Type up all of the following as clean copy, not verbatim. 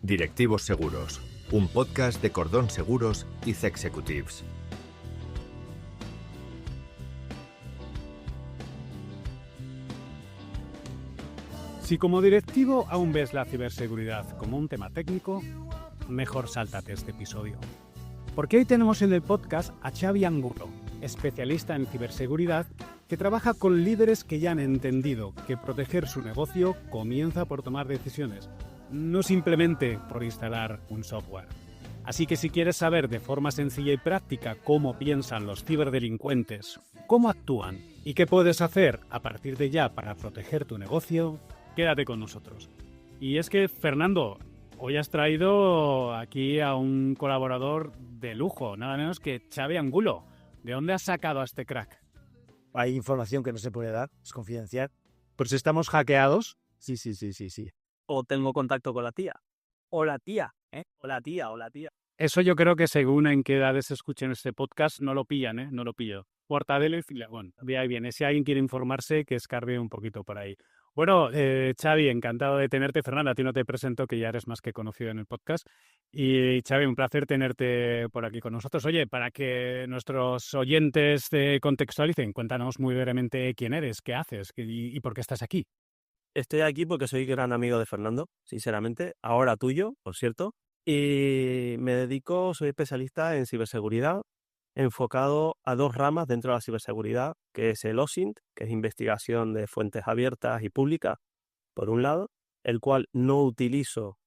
Directivos Seguros, un podcast de Cordón Seguros y Zexecutives. Si como directivo aún ves la ciberseguridad como un tema técnico, mejor sáltate este episodio. Porque hoy tenemos en el podcast a Xavi Angulo, especialista en ciberseguridad, que trabaja con líderes que ya han entendido que proteger su negocio comienza por tomar decisiones, no simplemente por instalar un software. Así que si quieres saber de forma sencilla y práctica cómo piensan los ciberdelincuentes, cómo actúan y qué puedes hacer a partir de ya para proteger tu negocio, quédate con nosotros. Y es que, Fernando, hoy has traído aquí a un colaborador de lujo, nada menos que Xavi Angulo. ¿De dónde has sacado a este crack? Hay información que no se puede dar, es confidencial. Pues estamos hackeados. Sí. O tengo contacto con la tía. O la tía, o la tía. Eso yo creo que según en qué edades escuchen este podcast, no lo pillan, no lo pillo. Mortadelo y Filemón. De ahí viene. Si alguien quiere informarse, que escarbe un poquito por ahí. Bueno, Xavi, encantado de tenerte. Fernanda, a ti no te presento, que ya eres más que conocido en el podcast. Y Xavi, un placer tenerte por aquí con nosotros. Oye, para que nuestros oyentes te contextualicen, cuéntanos muy brevemente quién eres, qué haces y por qué estás aquí. Estoy aquí porque soy gran amigo de Fernando, sinceramente. Ahora tuyo, por cierto. Y soy especialista en ciberseguridad, enfocado a dos ramas dentro de la ciberseguridad, que es el OSINT, que es investigación de fuentes abiertas y públicas, por un lado, el cual no utilizo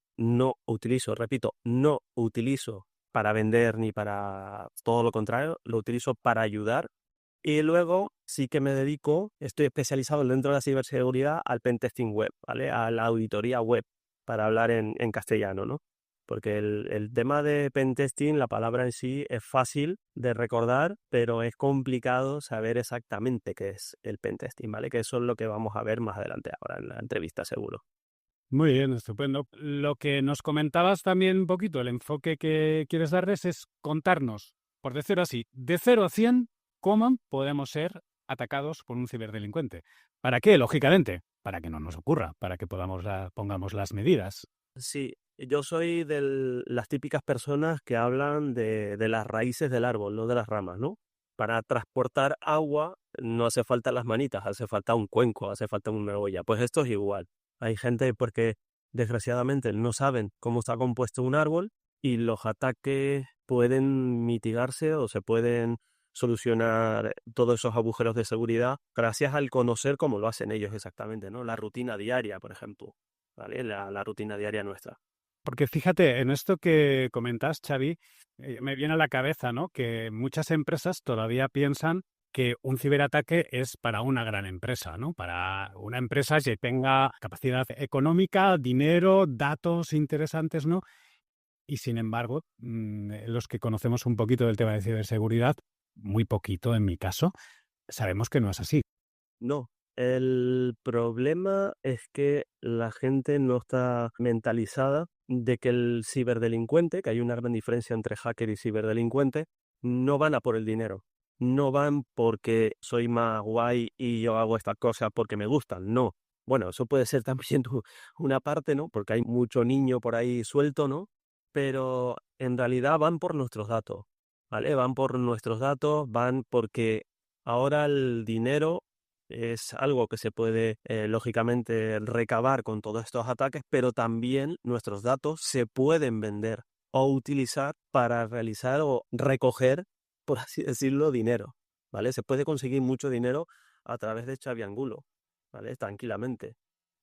para vender ni para todo lo contrario, lo utilizo para ayudar. Y luego sí que estoy especializado dentro de la ciberseguridad al pentesting web, ¿vale? A la auditoría web, para hablar en castellano, ¿no? Porque el tema de pentesting, la palabra en sí es fácil de recordar, pero es complicado saber exactamente qué es el pentesting, ¿vale? Que eso es lo que vamos a ver más adelante ahora en la entrevista, seguro. Muy bien, estupendo. Lo que nos comentabas también un poquito, el enfoque que quieres darles es contarnos, por decirlo así, de 0 a 100, cómo podemos ser atacados por un ciberdelincuente. ¿Para qué? Lógicamente, para que no nos ocurra, para que pongamos las medidas. Sí, yo soy de las típicas personas que hablan de las raíces del árbol, no de las ramas, ¿no? Para transportar agua no hace falta las manitas, hace falta un cuenco, hace falta una olla. Pues esto es igual. Hay gente porque desgraciadamente no saben cómo está compuesto un árbol y los ataques pueden mitigarse o se pueden solucionar todos esos agujeros de seguridad gracias al conocer cómo lo hacen ellos exactamente, ¿no? La rutina diaria, por ejemplo, ¿vale? La rutina diaria nuestra. Porque fíjate, en esto que comentas, Xavi, me viene a la cabeza, ¿no? Que muchas empresas todavía piensan que un ciberataque es para una gran empresa, ¿no? Para una empresa que tenga capacidad económica, dinero, datos interesantes, ¿no? Y sin embargo, los que conocemos un poquito del tema de ciberseguridad, muy poquito en mi caso, sabemos que no es así. No, el problema es que la gente no está mentalizada de que el ciberdelincuente, que hay una gran diferencia entre hacker y ciberdelincuente, no van a por el dinero. No van porque soy más guay y yo hago estas cosas porque me gustan, no. Bueno, eso puede ser también una parte, ¿no? Porque hay mucho niño por ahí suelto, ¿no? Pero en realidad van por nuestros datos, ¿vale? Van por nuestros datos, van porque ahora el dinero es algo que se puede, lógicamente, recabar con todos estos ataques, pero también nuestros datos se pueden vender o utilizar para realizar o recoger, por así decirlo, dinero, ¿vale? Se puede conseguir mucho dinero a través de Xavi Angulo, ¿vale? Tranquilamente,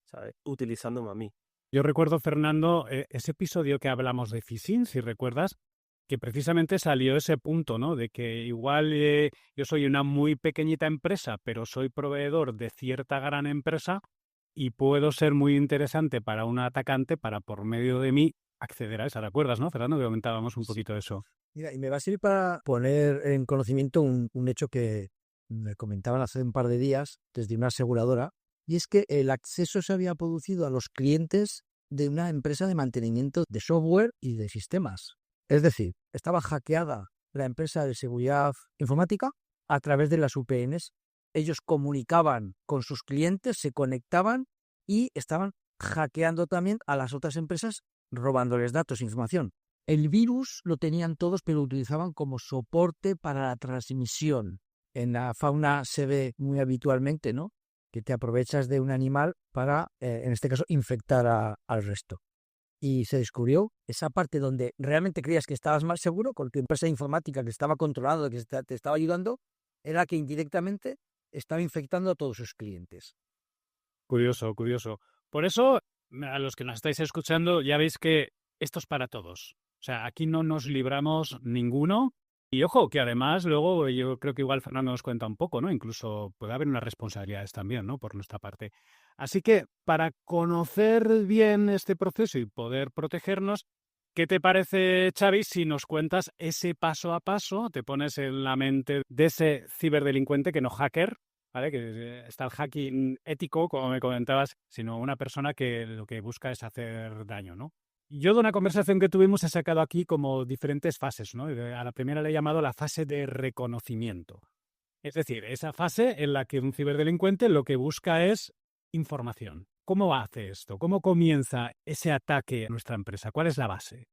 ¿sabes? Utilizándome a mí. Yo recuerdo, Fernando, ese episodio que hablamos de phishing, si recuerdas, que precisamente salió ese punto, ¿no? De que igual yo soy una muy pequeñita empresa, pero soy proveedor de cierta gran empresa y puedo ser muy interesante para un atacante para, por medio de mí, acceder a esa. ¿Recuerdas, no, Fernando? Que comentábamos un poquito de eso. Mira, y me va a servir para poner en conocimiento un hecho que me comentaban hace un par de días desde una aseguradora, y es que el acceso se había producido a los clientes de una empresa de mantenimiento de software y de sistemas. Es decir, estaba hackeada la empresa de seguridad informática a través de las VPNs. Ellos comunicaban con sus clientes, se conectaban y estaban hackeando también a las otras empresas robándoles datos e información. El virus lo tenían todos, pero lo utilizaban como soporte para la transmisión. En la fauna se ve muy habitualmente, ¿no?, que te aprovechas de un animal para, en este caso, infectar al resto. Y se descubrió esa parte donde realmente creías que estabas más seguro, con tu empresa informática que estaba controlando, que te estaba ayudando, era que indirectamente estaba infectando a todos sus clientes. Curioso, curioso. Por eso, a los que nos estáis escuchando, ya veis que esto es para todos. O sea, aquí no nos libramos ninguno. Y ojo, que además luego yo creo que igual Fernando nos cuenta un poco, ¿no? Incluso puede haber unas responsabilidades también, ¿no?, por nuestra parte. Así que para conocer bien este proceso y poder protegernos, ¿qué te parece, Xavi, si nos cuentas ese paso a paso, te pones en la mente de ese ciberdelincuente, que no hacker, ¿vale?, que está el hacking ético, como me comentabas, sino una persona que lo que busca es hacer daño, ¿no? Yo de una conversación que tuvimos he sacado aquí como diferentes fases, ¿no? A la primera le he llamado la fase de reconocimiento. Es decir, esa fase en la que un ciberdelincuente lo que busca es información. ¿Cómo hace esto? ¿Cómo comienza ese ataque a nuestra empresa? ¿Cuál es la base?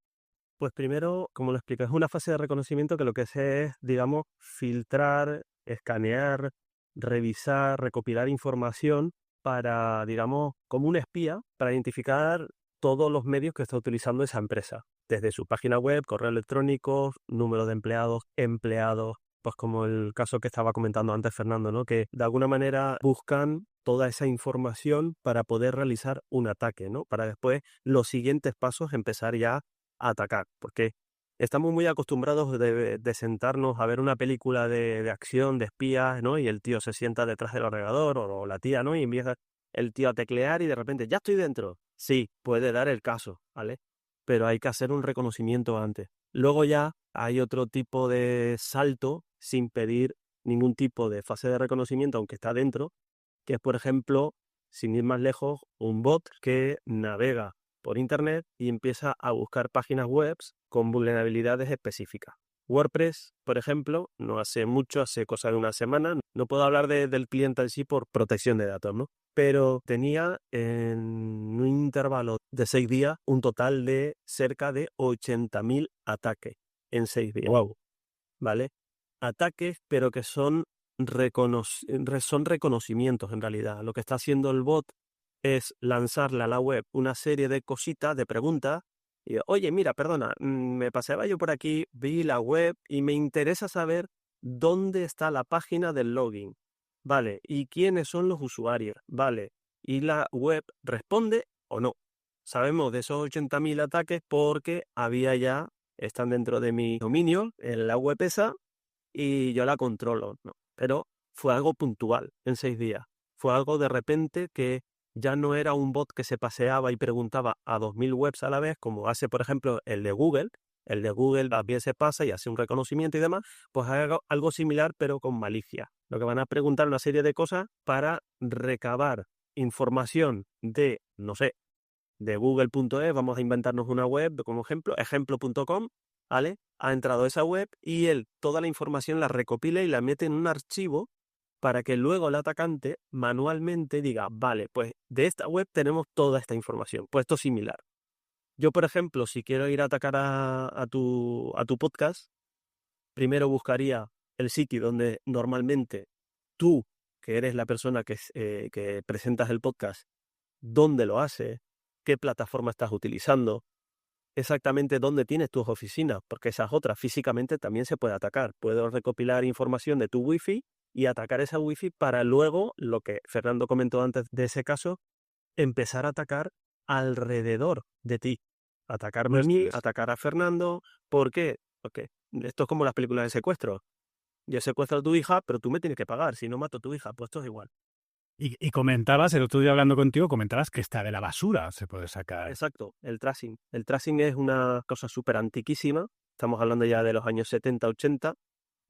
Pues primero, como lo explico, es una fase de reconocimiento que lo que hace es, digamos, filtrar, escanear, revisar, recopilar información para, digamos, como un espía, para identificar todos los medios que está utilizando esa empresa, desde su página web, correo electrónico, número de empleados, pues como el caso que estaba comentando antes Fernando, ¿no?, que de alguna manera buscan toda esa información para poder realizar un ataque, ¿no?, para después los siguientes pasos empezar ya a atacar, porque estamos muy acostumbrados de sentarnos a ver una película de acción, de espías, ¿no?, y el tío se sienta detrás del ordenador o la tía, ¿no?, y empieza el tío a teclear y de repente, ¡ya estoy dentro! Sí, puede dar el caso, ¿vale? Pero hay que hacer un reconocimiento antes. Luego ya hay otro tipo de salto sin pedir ningún tipo de fase de reconocimiento, aunque está dentro, que es, por ejemplo, sin ir más lejos, un bot que navega por internet y empieza a buscar páginas web con vulnerabilidades específicas. WordPress, por ejemplo, no hace mucho, hace cosa de una semana, no puedo hablar del cliente en sí por protección de datos, ¿no?, pero tenía en un intervalo de 6 días un total de cerca de 80.000 ataques en 6 días. Wow. ¿Vale? Ataques, pero que son reconocimientos en realidad. Lo que está haciendo el bot es lanzarle a la web una serie de cositas, de preguntas, y oye, mira, perdona, me paseaba yo por aquí, vi la web y me interesa saber dónde está la página del login. Vale, ¿y quiénes son los usuarios? Vale, ¿y la web responde o no? Sabemos de esos 80.000 ataques porque están dentro de mi dominio, en la web esa, y yo la controlo, ¿no? Pero fue algo puntual en 6 días. Fue algo de repente que ya no era un bot que se paseaba y preguntaba a 2.000 webs a la vez, como hace, por ejemplo, el de Google. El de Google también se pasa y hace un reconocimiento y demás, pues algo similar, pero con malicia. Lo que van a preguntar una serie de cosas para recabar información de, no sé, de google.es, vamos a inventarnos una web como ejemplo.com, ¿vale? Ha entrado a esa web y él toda la información la recopila y la mete en un archivo para que luego el atacante manualmente diga, vale, pues de esta web tenemos toda esta información, pues esto es similar. Yo, por ejemplo, si quiero ir a atacar a tu podcast, primero buscaría el sitio donde normalmente tú, que eres la persona que presentas el podcast, dónde lo haces, qué plataforma estás utilizando, exactamente dónde tienes tus oficinas, porque esas otras físicamente también se puede atacar. Puedo recopilar información de tu wifi y atacar esa wifi para luego, lo que Fernando comentó antes de ese caso, empezar a atacar alrededor de ti. Atacarme a mí, atacar a Fernando. ¿Por qué? Porque esto es como las películas de secuestro. Yo secuestro a tu hija, pero tú me tienes que pagar. Si no mato a tu hija, pues esto es igual. Y comentabas, el otro día hablando contigo, comentabas que está de la basura se puede sacar. Exacto, el tracing. El tracing es una cosa súper antiquísima, estamos hablando ya de los años 70, 80,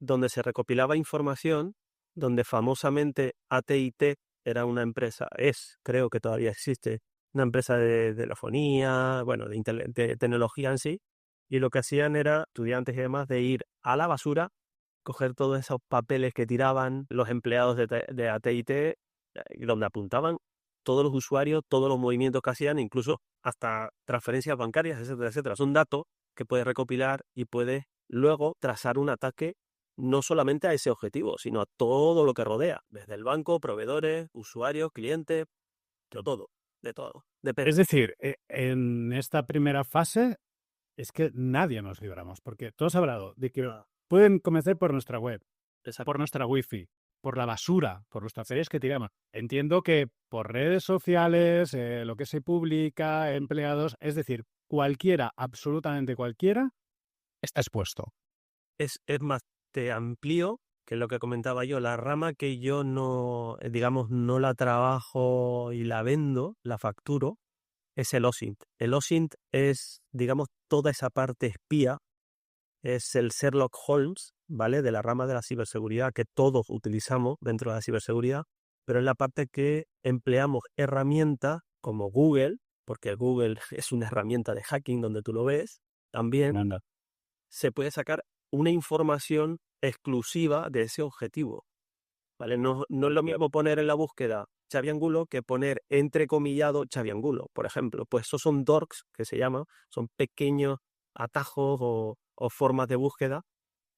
donde se recopilaba información, donde famosamente AT&T era una empresa, creo que todavía existe, una empresa de telefonía, bueno, de tecnología en sí, y lo que hacían era, estudiantes y demás, de ir a la basura, coger todos esos papeles que tiraban los empleados de AT&T, y donde apuntaban todos los usuarios, todos los movimientos que hacían, incluso hasta transferencias bancarias, etcétera, etcétera. Son datos que puedes recopilar y puedes luego trazar un ataque no solamente a ese objetivo, sino a todo lo que rodea, desde el banco, proveedores, usuarios, clientes, de todo, de todo. Es decir, en esta primera fase es que nadie nos libramos, porque tú has hablado de que pueden comenzar por nuestra web, por nuestra wifi, por la basura, por los tapetes que tiramos. Entiendo que por redes sociales, lo que se publica, empleados, es decir, cualquiera, absolutamente cualquiera, está expuesto. Es más, te amplío, que es lo que comentaba yo, la rama que yo no, digamos, no la trabajo y la vendo, la facturo, es el OSINT. El OSINT es, digamos, toda esa parte espía, es el Sherlock Holmes, ¿vale? De la rama de la ciberseguridad que todos utilizamos dentro de la ciberseguridad, pero es la parte que empleamos herramientas como Google, porque Google es una herramienta de hacking donde tú lo ves, también se puede sacar una información exclusiva de ese objetivo, ¿vale? No es lo mismo poner en la búsqueda Xavi Angulo que poner entrecomillado Xavi Angulo, por ejemplo. Pues esos son dorks, que se llaman, son pequeños atajos o formas de búsqueda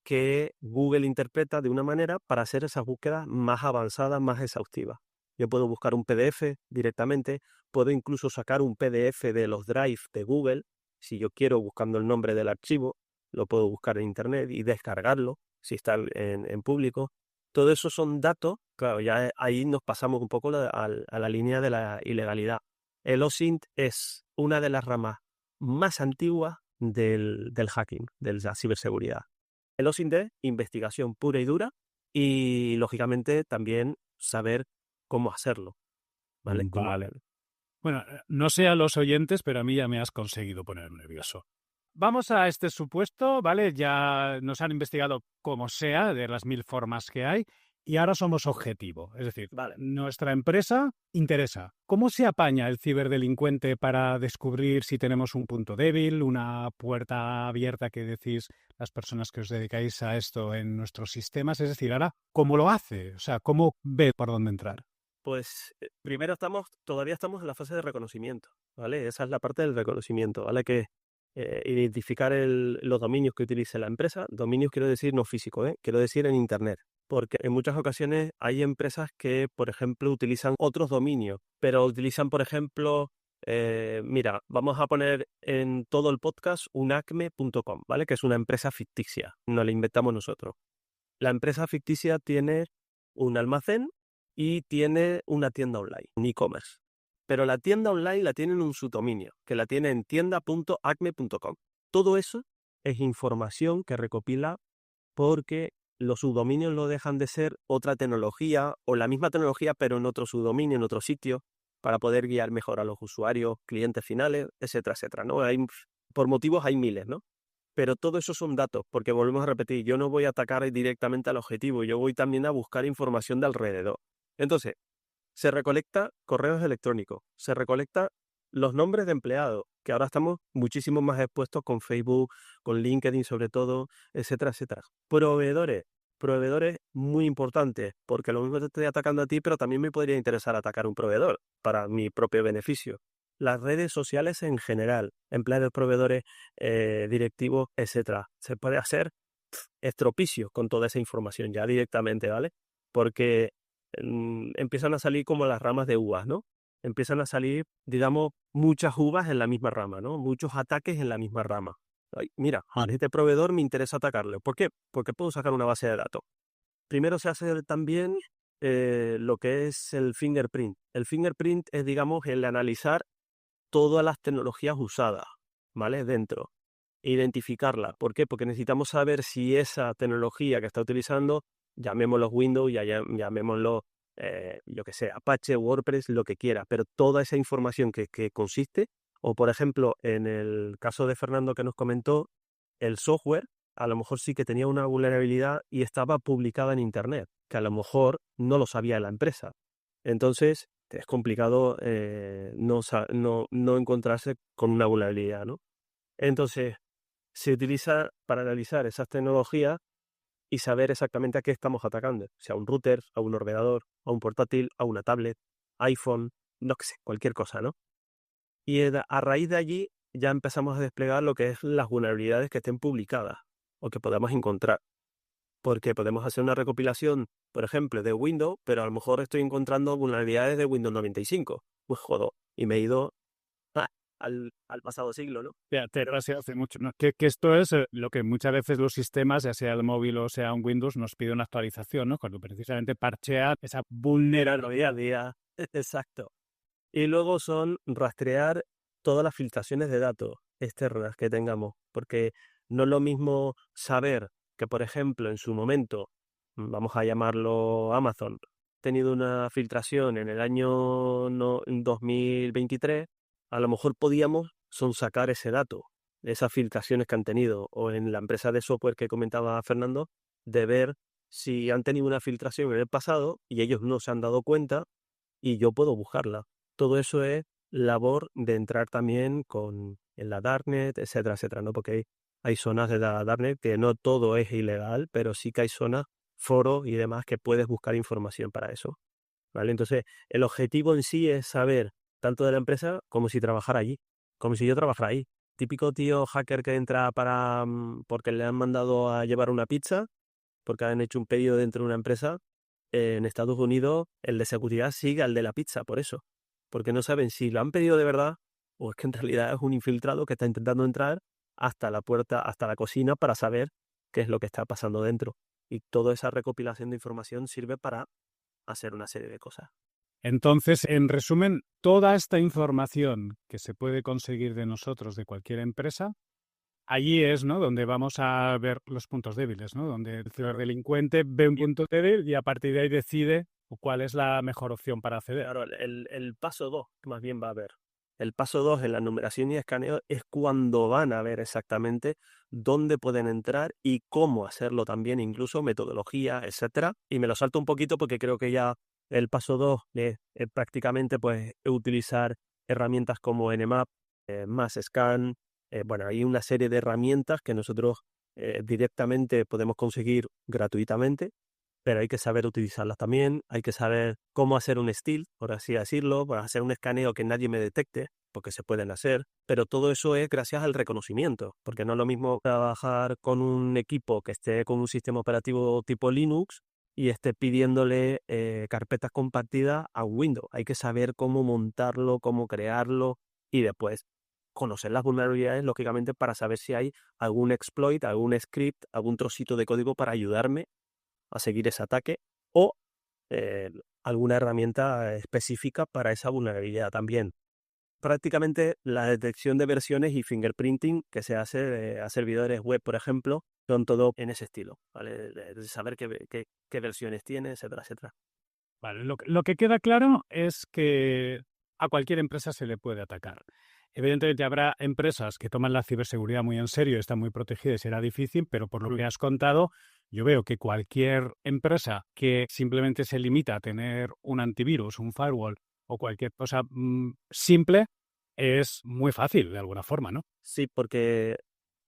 que Google interpreta de una manera para hacer esas búsquedas más avanzadas, más exhaustivas. Yo puedo buscar un PDF directamente, puedo incluso sacar un PDF de los Drive de Google, si yo quiero, buscando el nombre del archivo, lo puedo buscar en internet y descargarlo, si está en público. Todo eso son datos, claro, ya ahí nos pasamos un poco a la línea de la ilegalidad. El OSINT es una de las ramas más antiguas del hacking, de la ciberseguridad. El OSINT es investigación pura y dura y, lógicamente, también saber cómo hacerlo, ¿vale? Vale. Bueno, no sé a los oyentes, pero a mí ya me has conseguido poner nervioso. Vamos a este supuesto, ¿vale? Ya nos han investigado como sea, de las 1000 formas que hay, y ahora somos objetivo. Es decir, nuestra empresa interesa. ¿Cómo se apaña el ciberdelincuente para descubrir si tenemos un punto débil, una puerta abierta que decís las personas que os dedicáis a esto en nuestros sistemas? Es decir, ahora, ¿cómo lo hace? O sea, ¿cómo ve por dónde entrar? Pues primero todavía estamos en la fase de reconocimiento, ¿vale? Esa es la parte del reconocimiento, ¿vale? Que identificar los dominios que utilice la empresa. Dominios quiero decir no físico, quiero decir en Internet. Porque en muchas ocasiones hay empresas que, por ejemplo, utilizan otros dominios, pero utilizan, por ejemplo, mira, vamos a poner en todo el podcast un acme.com, ¿vale? Que es una empresa ficticia, no la inventamos nosotros. La empresa ficticia tiene un almacén y tiene una tienda online, un e-commerce. Pero la tienda online la tiene en un subdominio, que la tiene en tienda.acme.com. Todo eso es información que recopila porque los subdominios no dejan de ser otra tecnología o la misma tecnología pero en otro subdominio, en otro sitio, para poder guiar mejor a los usuarios, clientes finales, etcétera, etcétera, ¿no? Por motivos hay miles, ¿no? Pero todo eso son datos, porque volvemos a repetir, yo no voy a atacar directamente al objetivo, yo voy también a buscar información de alrededor. Entonces, se recolecta correos electrónicos, se recolecta los nombres de empleados, que ahora estamos muchísimo más expuestos con Facebook, con LinkedIn sobre todo, etcétera, etcétera. Proveedores muy importantes, porque lo mismo te estoy atacando a ti, pero también me podría interesar atacar a un proveedor para mi propio beneficio. Las redes sociales en general, empleados, proveedores, directivos, etcétera. Se puede hacer estropicio con toda esa información ya directamente, ¿vale? Porque empiezan a salir como las ramas de uvas, ¿no? Empiezan a salir, digamos, muchas uvas en la misma rama, ¿no? Muchos ataques en la misma rama. Ay, mira, a este proveedor me interesa atacarle. ¿Por qué? Porque puedo sacar una base de datos. Primero se hace también lo que es el fingerprint. El fingerprint es, digamos, el analizar todas las tecnologías usadas, ¿vale? Dentro. Identificarla. ¿Por qué? Porque necesitamos saber si esa tecnología que está utilizando, llamémoslo Windows, llamémoslo, yo que sé, Apache, WordPress, lo que quiera, pero toda esa información que consiste, o por ejemplo, en el caso de Fernando que nos comentó, el software, a lo mejor sí que tenía una vulnerabilidad y estaba publicada en Internet, que a lo mejor no lo sabía la empresa. Entonces, es complicado no encontrarse con una vulnerabilidad, ¿no? Entonces, se utiliza para analizar esas tecnologías y saber exactamente a qué estamos atacando, sea un router, a un ordenador, a un portátil, a una tablet, iPhone, no sé, cualquier cosa, ¿no? Y a raíz de allí ya empezamos a desplegar lo que es las vulnerabilidades que estén publicadas o que podamos encontrar. Porque podemos hacer una recopilación, por ejemplo, de Windows, pero a lo mejor estoy encontrando vulnerabilidades de Windows 95. Pues jodo, y me he ido ah, al pasado siglo, ¿no? Fíjate, hace mucho, ¿no? Que esto es lo que muchas veces los sistemas, ya sea el móvil o sea un Windows, nos pide una actualización, ¿no? Cuando precisamente parchea esa vulnerabilidad. Día. Exacto. Y luego son rastrear todas las filtraciones de datos externas que tengamos, porque no es lo mismo saber que, por ejemplo, en su momento, vamos a llamarlo Amazon, ha tenido una filtración en el año 2023, a lo mejor podíamos sonsacar ese dato, esas filtraciones que han tenido, o en la empresa de software que comentaba Fernando, de ver si han tenido una filtración en el pasado y ellos no se han dado cuenta y yo puedo buscarla. Todo eso es labor de entrar también en la Darknet, etcétera, etcétera, ¿no? Porque hay zonas de la Darknet que no todo es ilegal, pero sí que hay zonas, foros y demás que puedes buscar información para eso, ¿vale? Entonces, el objetivo en sí es saber tanto de la empresa como si trabajara allí, como si yo trabajara ahí. Típico tío hacker que entra porque le han mandado a llevar una pizza, porque han hecho un pedido dentro de una empresa. En Estados Unidos el de seguridad sigue al de la pizza, por eso. Porque no saben si lo han pedido de verdad o es que en realidad es un infiltrado que está intentando entrar hasta la puerta, hasta la cocina para saber qué es lo que está pasando dentro. Y toda esa recopilación de información sirve para hacer una serie de cosas. Entonces, en resumen, toda esta información que se puede conseguir de nosotros, de cualquier empresa, allí es, ¿no?, donde vamos a ver los puntos débiles, ¿no? Donde el ciberdelincuente ve un punto débil y a partir de ahí decide cuál es la mejor opción para acceder. Claro, el paso 2, más bien va a haber. El paso 2 en la numeración y escaneo es cuando van a ver exactamente dónde pueden entrar y cómo hacerlo también, incluso metodología, etcétera. Y me lo salto un poquito porque creo que ya el paso 2 es prácticamente pues utilizar herramientas como Nmap, Masscan. Bueno, hay una serie de herramientas que nosotros directamente podemos conseguir gratuitamente, pero hay que saber utilizarlas también, hay que saber cómo hacer un steal, por así decirlo, para hacer un escaneo que nadie me detecte, porque se pueden hacer, pero todo eso es gracias al reconocimiento, porque no es lo mismo trabajar con un equipo que esté con un sistema operativo tipo Linux y esté pidiéndole carpetas compartidas a Windows. Hay que saber cómo montarlo, cómo crearlo y después conocer las vulnerabilidades, lógicamente, para saber si hay algún exploit, algún script, algún trocito de código para ayudarme a seguir ese ataque o alguna herramienta específica para esa vulnerabilidad también. Prácticamente la detección de versiones y fingerprinting que se hace a servidores web, por ejemplo, son todo en ese estilo, ¿vale? De saber qué versiones tiene, etcétera, etcétera. Vale, lo que queda claro es que a cualquier empresa se le puede atacar. Evidentemente habrá empresas que toman la ciberseguridad muy en serio, están muy protegidas y será difícil, pero por lo que has contado, yo veo que cualquier empresa que simplemente se limita a tener un antivirus, un firewall o cualquier cosa simple, es muy fácil de alguna forma, ¿no? Sí, porque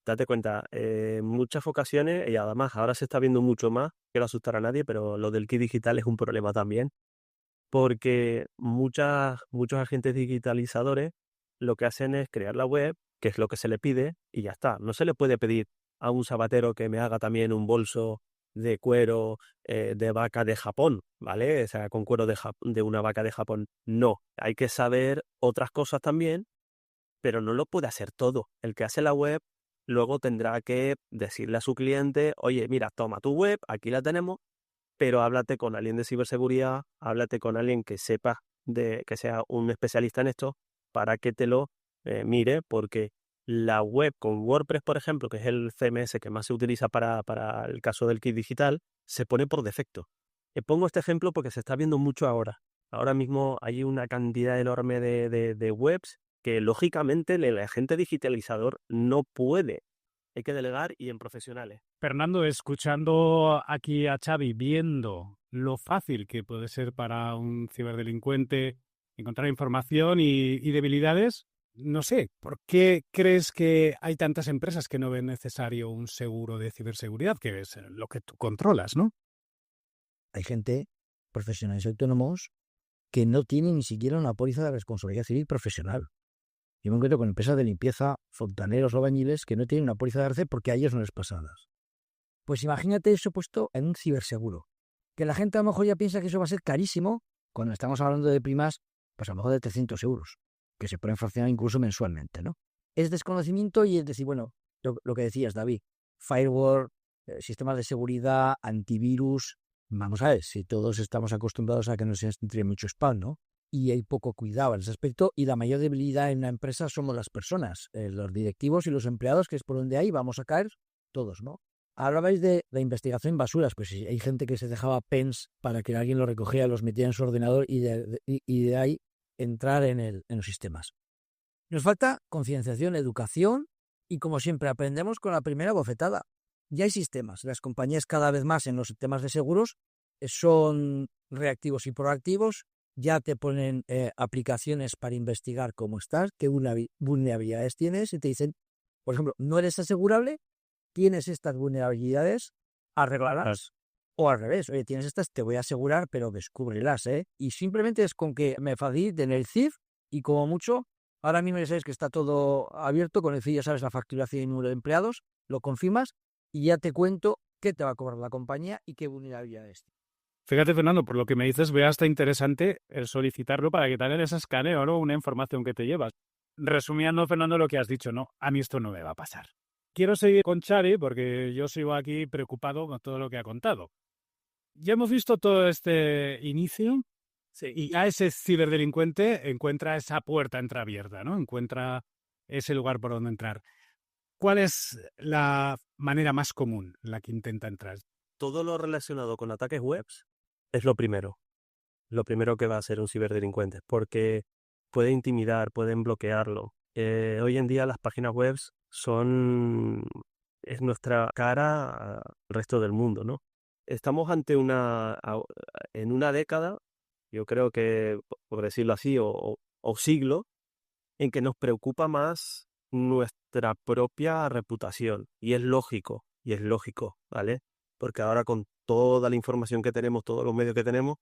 date cuenta, en muchas ocasiones, y además ahora se está viendo mucho más, no quiero asustar a nadie, pero lo del kit digital es un problema también, porque muchos agentes digitalizadores lo que hacen es crear la web, que es lo que se le pide, y ya está. No se le puede pedir a un zapatero que me haga también un bolso de cuero de vaca de Japón, ¿vale? O sea, con cuero de una vaca de Japón. No, hay que saber otras cosas también, pero no lo puede hacer todo. El que hace la web luego tendrá que decirle a su cliente, oye, mira, toma tu web, aquí la tenemos, pero háblate con alguien de ciberseguridad, háblate con alguien que sepa, que sea un especialista en esto, para que te lo mire, porque la web con WordPress, por ejemplo, que es el CMS que más se utiliza para el caso del kit digital, se pone por defecto. Pongo este ejemplo porque se está viendo mucho ahora. Ahora mismo hay una cantidad enorme de webs que lógicamente el agente digitalizador no puede. Hay que delegar y en profesionales. Fernando, escuchando aquí a Xavi, viendo lo fácil que puede ser para un ciberdelincuente encontrar información y debilidades, no sé, ¿por qué crees que hay tantas empresas que no ven necesario un seguro de ciberseguridad, que es lo que tú controlas, ¿no? Hay gente, profesionales autónomos, que no tienen ni siquiera una póliza de responsabilidad civil profesional. Yo me encuentro con empresas de limpieza, fontaneros o bañiles que no tienen una póliza de RC porque a ellos no les pasa nada. Pues imagínate eso puesto en un ciberseguro. Que la gente a lo mejor ya piensa que eso va a ser carísimo cuando estamos hablando de primas, pues a lo mejor de 300 euros, que se pueden fraccionar incluso mensualmente, ¿no? Es desconocimiento y es decir, bueno, lo que decías, David, firewall, sistemas de seguridad, antivirus. Vamos a ver, si todos estamos acostumbrados a que no se entre mucho spam, ¿no? Y hay poco cuidado en ese aspecto, y la mayor debilidad en una empresa somos las personas, los directivos y los empleados, que es por donde ahí vamos a caer todos, ¿no? Hablabais de la investigación en basuras, pues sí, hay gente que se dejaba pens para que alguien lo recogiera, los metía en su ordenador y de ahí entrar en los sistemas. Nos falta concienciación, educación y, como siempre, aprendemos con la primera bofetada. Ya hay sistemas. Las compañías cada vez más en los temas de seguros son reactivos y proactivos. Ya te ponen aplicaciones para investigar cómo estás, qué vulnerabilidades tienes y te dicen, por ejemplo, no eres asegurable, tienes estas vulnerabilidades, arreglarlas. O al revés, oye, tienes estas, te voy a asegurar, pero descúbrelas, ¿eh? Y simplemente es con que me faciliten el CIF y como mucho, ahora mismo ya sabes que está todo abierto, con el CIF ya sabes la facturación y el número de empleados, lo confirmas y ya te cuento qué te va a cobrar la compañía y qué vulnerabilidades. Fíjate, Fernando, por lo que me dices, veo hasta interesante el solicitarlo para que también ese escaneo, ¿no? Una información que te llevas. Resumiendo, Fernando, lo que has dicho, no, a mí esto no me va a pasar. Quiero seguir con Xavi porque yo sigo aquí preocupado con todo lo que ha contado. Ya hemos visto todo este inicio y a ese ciberdelincuente encuentra esa puerta entreabierta, ¿no? Encuentra ese lugar por donde entrar. ¿Cuál es la manera más común en la que intenta entrar? Todo lo relacionado con ataques webs es lo primero que va a hacer un ciberdelincuente, porque puede intimidar, pueden bloquearlo. Hoy en día las páginas web es nuestra cara al resto del mundo, ¿no? Estamos en una década, yo creo que, por decirlo así, o siglo, en que nos preocupa más nuestra propia reputación. Y es lógico, ¿vale? Porque ahora con toda la información que tenemos, todos los medios que tenemos,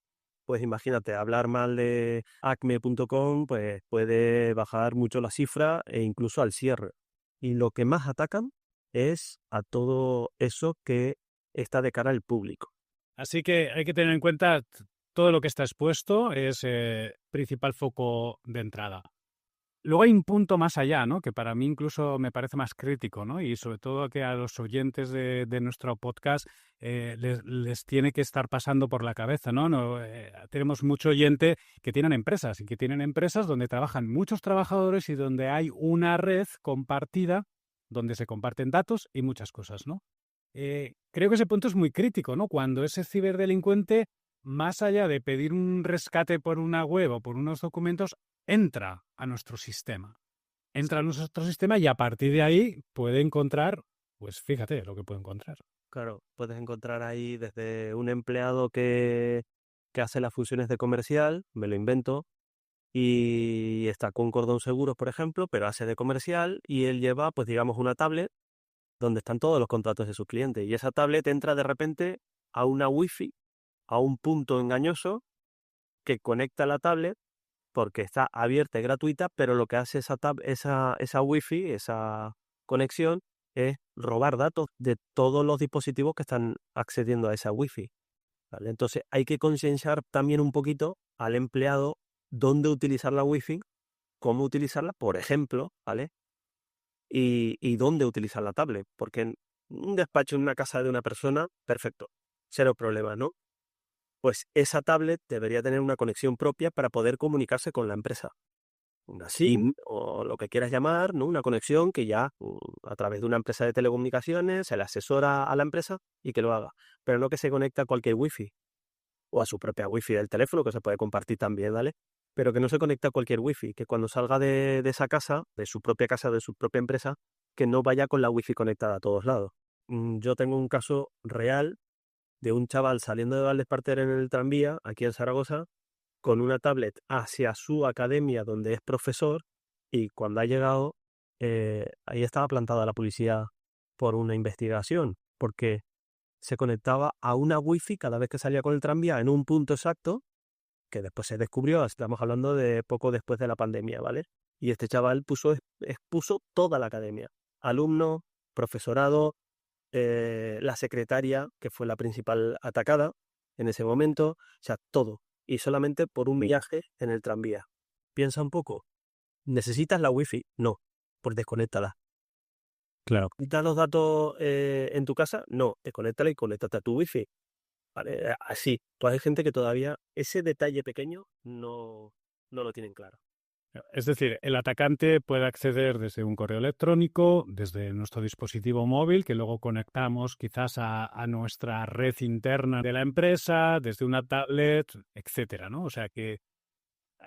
pues imagínate, hablar mal de acme.com pues puede bajar mucho la cifra e incluso al cierre. Y lo que más atacan es a todo eso que está de cara al público. Así que hay que tener en cuenta todo lo que está expuesto es principal foco de entrada. Luego hay un punto más allá, ¿no? Que para mí incluso me parece más crítico, ¿no? Y sobre todo que a los oyentes de nuestro podcast les tiene que estar pasando por la cabeza, ¿no? Tenemos mucho oyente que tienen empresas y que tienen empresas donde trabajan muchos trabajadores y donde hay una red compartida donde se comparten datos y muchas cosas, ¿no? Creo que ese punto es muy crítico, ¿no? Cuando ese ciberdelincuente, más allá de pedir un rescate por una web o por unos documentos, entra a nuestro sistema. Entra a nuestro sistema y a partir de ahí puede encontrar, pues fíjate lo que puede encontrar. Claro, puedes encontrar ahí desde un empleado que hace las funciones de comercial, me lo invento, y está con Cordón Seguros, por ejemplo, pero hace de comercial y él lleva, pues digamos, una tablet donde están todos los contratos de sus clientes. Y esa tablet entra de repente a una wifi, a un punto engañoso que conecta la tablet porque está abierta y gratuita, pero lo que hace esa wifi, esa conexión, es robar datos de todos los dispositivos que están accediendo a esa wifi, ¿vale? Entonces hay que concienciar también un poquito al empleado dónde utilizar la wifi, cómo utilizarla, por ejemplo, ¿vale? Y dónde utilizar la tablet, porque en un despacho en una casa de una persona, perfecto, cero problema, ¿no? Pues esa tablet debería tener una conexión propia para poder comunicarse con la empresa. Una SIM o lo que quieras llamar, ¿no? Una conexión que ya a través de una empresa de telecomunicaciones se le asesora a la empresa y que lo haga. Pero no que se conecte a cualquier wifi o a su propia wifi del teléfono, que se puede compartir también, ¿vale? Pero que no se conecte a cualquier wifi, que cuando salga de esa casa, de su propia casa, de su propia empresa, que no vaya con la wifi conectada a todos lados. Yo tengo un caso real de un chaval saliendo de Valdesparter en el tranvía, aquí en Zaragoza, con una tablet hacia su academia donde es profesor, y cuando ha llegado, ahí estaba plantada la policía por una investigación, porque se conectaba a una wifi cada vez que salía con el tranvía en un punto exacto, que después se descubrió, estamos hablando de poco después de la pandemia, ¿vale? Y este chaval expuso toda la academia, alumnos, profesorado, la secretaria, que fue la principal atacada en ese momento, o sea, todo. Y solamente por un viaje en el tranvía. Piensa un poco. ¿Necesitas la wifi? No, pues desconéctala. Claro. ¿Necesitas los datos en tu casa? No, desconéctala y conéctate a tu wifi. Vale, así. Pues hay gente que todavía ese detalle pequeño no lo tienen claro. Es decir, el atacante puede acceder desde un correo electrónico, desde nuestro dispositivo móvil, que luego conectamos quizás a nuestra red interna de la empresa, desde una tablet, etcétera, ¿no? O sea que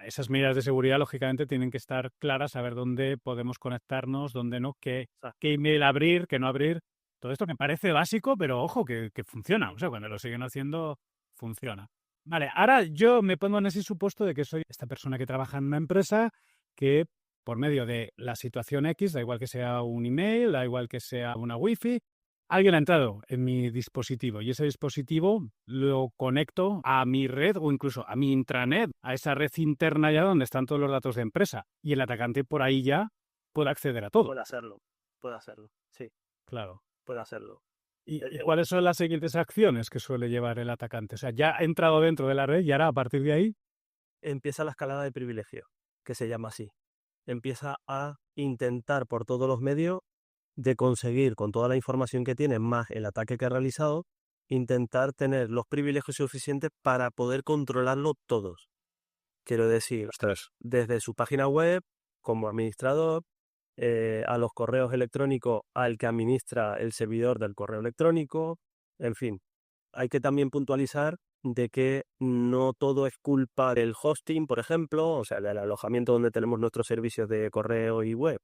esas medidas de seguridad, lógicamente, tienen que estar claras, saber dónde podemos conectarnos, dónde no, qué email abrir, qué no abrir. Todo esto me parece básico, pero ojo, que funciona. O sea, cuando lo siguen haciendo, funciona. Vale, ahora yo me pongo en ese supuesto de que soy esta persona que trabaja en una empresa que por medio de la situación X, da igual que sea un email, da igual que sea una wifi, alguien ha entrado en mi dispositivo y ese dispositivo lo conecto a mi red o incluso a mi intranet, a esa red interna ya donde están todos los datos de empresa. Y el atacante por ahí ya puede acceder a todo. Puede hacerlo, sí. Claro. Puede hacerlo. ¿Y cuáles son las siguientes acciones que suele llevar el atacante? O sea, ya ha entrado dentro de la red y ahora a partir de ahí empieza la escalada de privilegio, que se llama así. Empieza a intentar por todos los medios de conseguir, con toda la información que tiene, más el ataque que ha realizado, intentar tener los privilegios suficientes para poder controlarlo todos. Quiero decir, desde su página web, como administrador, a los correos electrónicos al que administra el servidor del correo electrónico, en fin. Hay que también puntualizar de que no todo es culpa del hosting, por ejemplo, o sea, del alojamiento donde tenemos nuestros servicios de correo y web.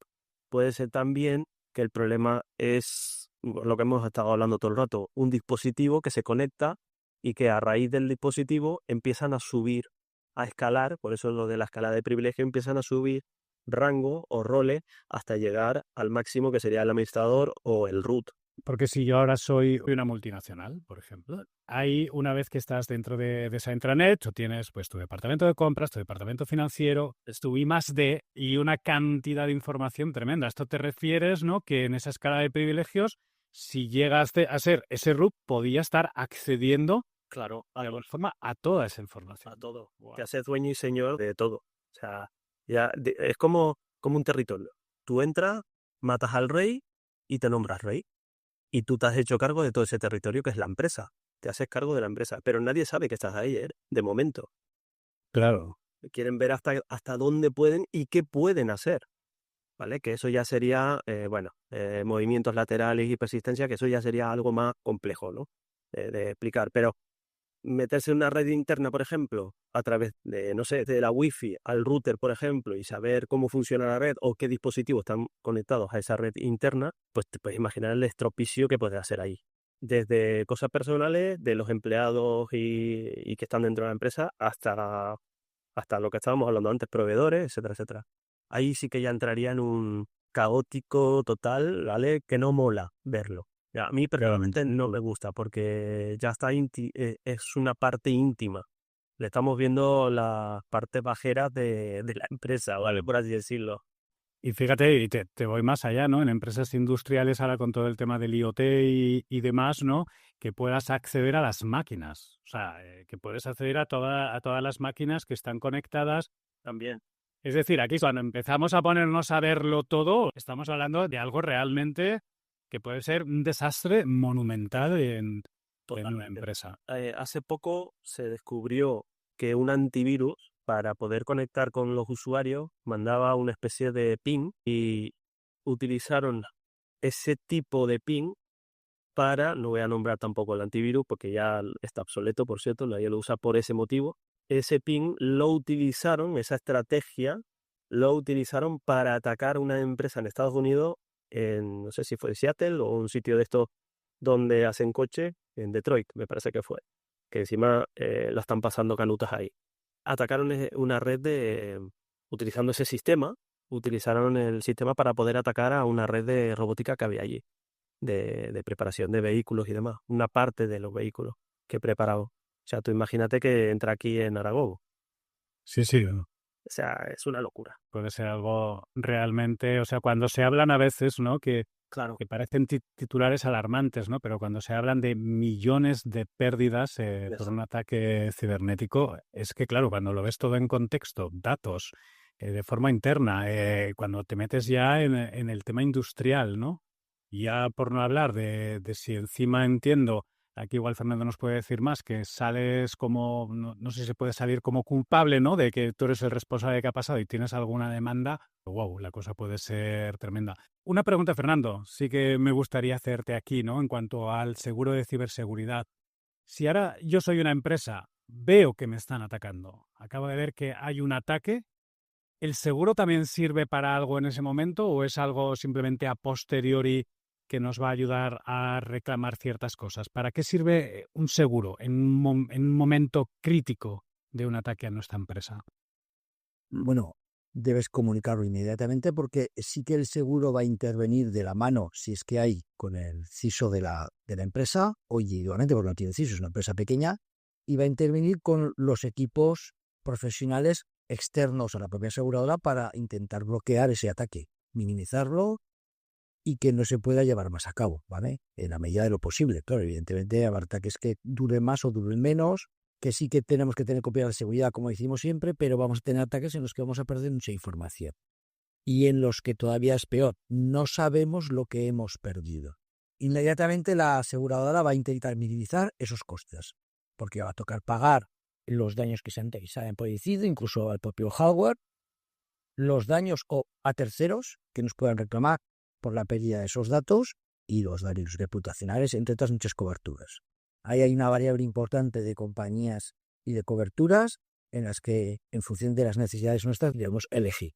Puede ser también que el problema es lo que hemos estado hablando todo el rato, un dispositivo que se conecta y que a raíz del dispositivo empiezan a subir, a escalar, por eso lo de la escala de privilegio, empiezan a subir rango o roles hasta llegar al máximo que sería el administrador o el root. Porque si yo ahora soy una multinacional, por ejemplo, ahí una vez que estás dentro de esa intranet, tú tienes pues tu departamento de compras, tu departamento financiero, tu I+D y una cantidad de información tremenda. Esto te refieres, ¿no? Que en esa escala de privilegios, si llegas a ser ese root, podía estar accediendo, claro, de alguna forma, a toda esa información. A todo. Wow. Te haces dueño y señor de todo. O sea, ya es como un territorio. Tú entras, matas al rey y te nombras rey. Y tú te has hecho cargo de todo ese territorio que es la empresa. Te haces cargo de la empresa. Pero nadie sabe que estás ahí, de momento. Claro. Quieren ver hasta dónde pueden y qué pueden hacer. ¿Vale? Que eso ya sería, movimientos laterales y persistencia, que eso ya sería algo más complejo, ¿no? De explicar. Pero meterse en una red interna, por ejemplo, a través de, no sé, de la wifi al router, por ejemplo, y saber cómo funciona la red o qué dispositivos están conectados a esa red interna, pues te puedes imaginar el estropicio que puedes hacer ahí. Desde cosas personales de los empleados y que están dentro de la empresa hasta lo que estábamos hablando antes, proveedores, etcétera, etcétera. Ahí sí que ya entraría en un caótico total, ¿vale? Que no mola verlo. A mí personalmente no me gusta porque ya está es una parte íntima. Le estamos viendo las partes bajeras de la empresa, ¿vale? Por así decirlo. Y fíjate, y te voy más allá, ¿no? En empresas industriales, ahora con todo el tema del IoT y demás, ¿no? Que puedas acceder a las máquinas. O sea, que puedes acceder a todas las máquinas que están conectadas. También. Es decir, aquí cuando empezamos a ponernos a verlo todo, estamos hablando de algo realmente que puede ser un desastre monumental en una empresa. Hace poco se descubrió que un antivirus, para poder conectar con los usuarios, mandaba una especie de ping y utilizaron ese tipo de ping para, no voy a nombrar tampoco el antivirus porque ya está obsoleto, por cierto, nadie lo usa por ese motivo. Ese ping lo utilizaron, esa estrategia, lo utilizaron para atacar una empresa en Estados Unidos, no sé si fue Seattle o un sitio de estos donde hacen coche, en Detroit, me parece que fue, que encima la están pasando canutas ahí. Atacaron una red utilizando ese sistema, utilizaron el sistema para poder atacar a una red de robótica que había allí, de preparación de vehículos y demás, una parte de los vehículos que preparaba. O sea, tú imagínate que entra aquí en Aragón Sí, sí. O sea, es una locura. Puede ser algo realmente, o sea, cuando se hablan a veces, ¿no? Claro. Que parecen titulares alarmantes, ¿no? Pero cuando se hablan de millones de pérdidas por Eso. un ataque cibernético, es que, claro, cuando lo ves todo en contexto, datos, de forma interna, cuando te metes ya en el tema industrial, ¿no? Ya por no hablar de si encima entiendo, aquí igual Fernando nos puede decir más, que sales como, no sé si se puede salir como culpable, ¿no? De que tú eres el responsable de que ha pasado y tienes alguna demanda, wow, la cosa puede ser tremenda. Una pregunta, Fernando, sí que me gustaría hacerte aquí, ¿no? En cuanto al seguro de ciberseguridad. Si ahora yo soy una empresa, veo que me están atacando, acabo de ver que hay un ataque, ¿el seguro también sirve para algo en ese momento o es algo simplemente a posteriori que nos va a ayudar a reclamar ciertas cosas? ¿Para qué sirve un seguro en un momento crítico de un ataque a nuestra empresa? Bueno, debes comunicarlo inmediatamente porque sí que el seguro va a intervenir de la mano, si es que hay, con el CISO de la empresa, o individualmente, porque no tiene CISO, es una empresa pequeña, y va a intervenir con los equipos profesionales externos a la propia aseguradora para intentar bloquear ese ataque, minimizarlo y que no se pueda llevar más a cabo, ¿vale? En la medida de lo posible. Claro, evidentemente habrá ataques que duren más o duren menos, que sí que tenemos que tener copia de seguridad, como decimos siempre, pero vamos a tener ataques en los que vamos a perder mucha información. Y en los que todavía es peor, no sabemos lo que hemos perdido. Inmediatamente la aseguradora va a intentar minimizar esos costes, porque va a tocar pagar los daños que se han producido, incluso al propio hardware, los daños o a terceros que nos puedan reclamar por la pérdida de esos datos y los daños reputacionales, entre otras muchas coberturas. Ahí hay una variable importante de compañías y de coberturas en las que, en función de las necesidades nuestras, debemos elegir.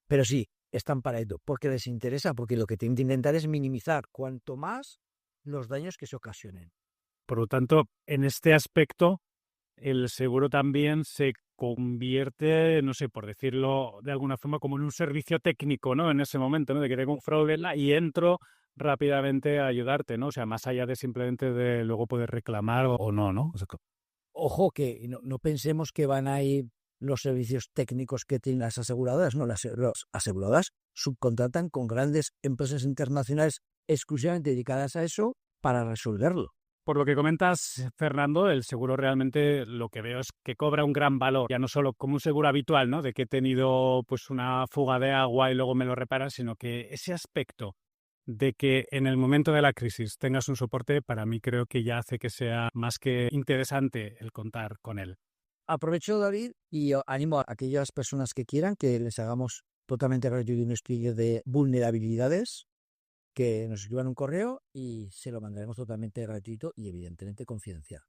Pero sí, están para ello, porque les interesa, porque lo que tienen que intentar es minimizar cuanto más los daños que se ocasionen. Por lo tanto, en este aspecto, el seguro también se convierte, no sé, por decirlo de alguna forma, como en un servicio técnico, ¿no? En ese momento, ¿no? De que tengo un problema y entro rápidamente a ayudarte, ¿no? O sea, más allá de simplemente de luego poder reclamar o no, ¿no? O sea, Ojo que no pensemos que van a ir los servicios técnicos que tienen las aseguradoras, no, las aseguradoras subcontratan con grandes empresas internacionales exclusivamente dedicadas a eso para resolverlo. por lo que comentas, Fernando, el seguro realmente lo que veo es que cobra un gran valor, ya no solo como un seguro habitual, ¿no? De que he tenido pues una fuga de agua y luego me lo reparan, sino que ese aspecto de que en el momento de la crisis tengas un soporte, para mí creo que ya hace que sea más que interesante el contar con él. Aprovecho, David, y animo a aquellas personas que quieran que les hagamos totalmente gratuito un estudio de vulnerabilidades, que nos escriban un correo y se lo mandaremos totalmente gratuito y evidentemente confidencial.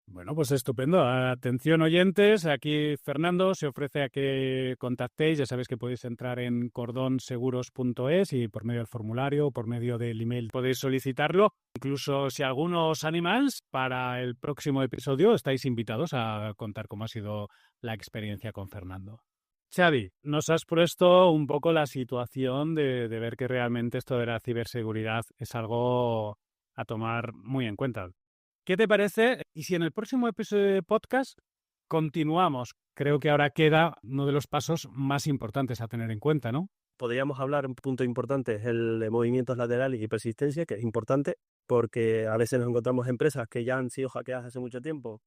Bueno, pues estupendo. Atención oyentes, aquí Fernando se ofrece a que contactéis. Ya sabéis que podéis entrar en cordonseguros.es y por medio del formulario o por medio del email podéis solicitarlo. Incluso si alguno os animáis, para el próximo episodio estáis invitados a contar cómo ha sido la experiencia con Fernando. Xavi, nos has puesto un poco la situación de ver que realmente esto de la ciberseguridad es algo a tomar muy en cuenta. ¿Qué te parece? Y si en el próximo episodio de podcast continuamos, creo que ahora queda uno de los pasos más importantes a tener en cuenta, ¿no? Podríamos hablar, un punto importante es el de movimientos laterales y persistencia, que es importante porque a veces nos encontramos empresas que ya han sido hackeadas hace mucho tiempo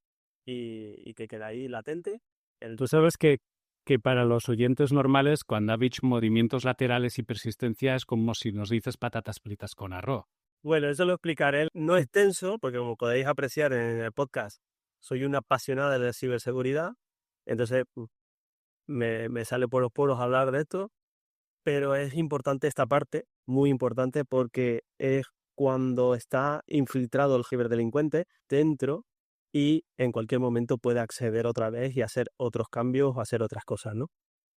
y que queda ahí latente. Tú sabes que para los oyentes normales, cuando ha dicho movimientos laterales y persistencia, es como si nos dices patatas fritas con arroz. Bueno, eso lo explicaré. No es tenso, porque como podéis apreciar en el podcast, soy una apasionada de la ciberseguridad, entonces me sale por los poros hablar de esto, pero es importante esta parte, muy importante, porque es cuando está infiltrado el ciberdelincuente dentro y en cualquier momento puede acceder otra vez y hacer otros cambios o hacer otras cosas, ¿no?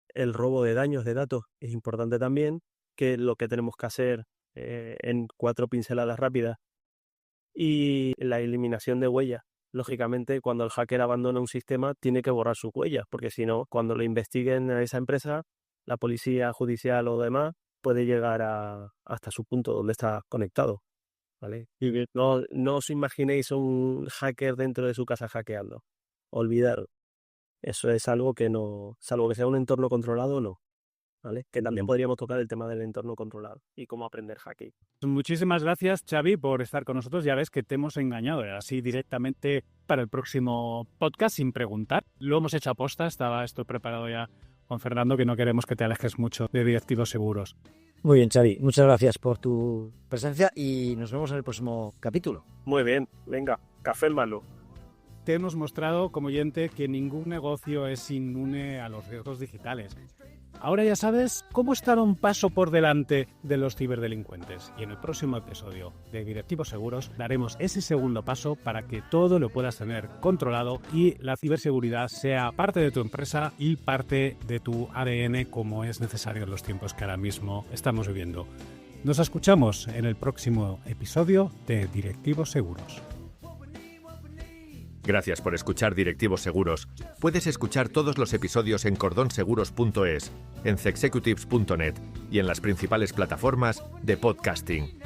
El robo de daños de datos es importante también, que es lo que tenemos que hacer en 4 pinceladas rápidas. Y la eliminación de huellas. Lógicamente, cuando el hacker abandona un sistema, tiene que borrar sus huellas, porque si no, cuando lo investiguen a esa empresa, la policía judicial o demás puede llegar hasta su punto donde está conectado, ¿vale? Y que no os imaginéis un hacker dentro de su casa hackeando. Olvidad. Eso es algo que no, salvo que sea un entorno controlado, no. ¿Vale? Que también podríamos tocar el tema del entorno controlado y cómo aprender hacking. Muchísimas gracias, Xavi, por estar con nosotros. Ya ves que te hemos engañado así directamente para el próximo podcast sin preguntar. Lo hemos hecho a posta, estaba esto preparado ya con Fernando, que no queremos que te alejes mucho de Directivos Seguros. Muy bien, Xavi. Muchas gracias por tu presencia y nos vemos en el próximo capítulo. Muy bien, venga, café el malo. Te hemos mostrado, como oyente, que ningún negocio es inmune a los riesgos digitales. Ahora ya sabes cómo estar un paso por delante de los ciberdelincuentes. Y en el próximo episodio de Directivos Seguros daremos ese segundo paso para que todo lo puedas tener controlado y la ciberseguridad sea parte de tu empresa y parte de tu ADN, como es necesario en los tiempos que ahora mismo estamos viviendo. Nos escuchamos en el próximo episodio de Directivos Seguros. Gracias por escuchar Directivos Seguros. Puedes escuchar todos los episodios en cordonseguros.es, en cexecutives.net y en las principales plataformas de podcasting.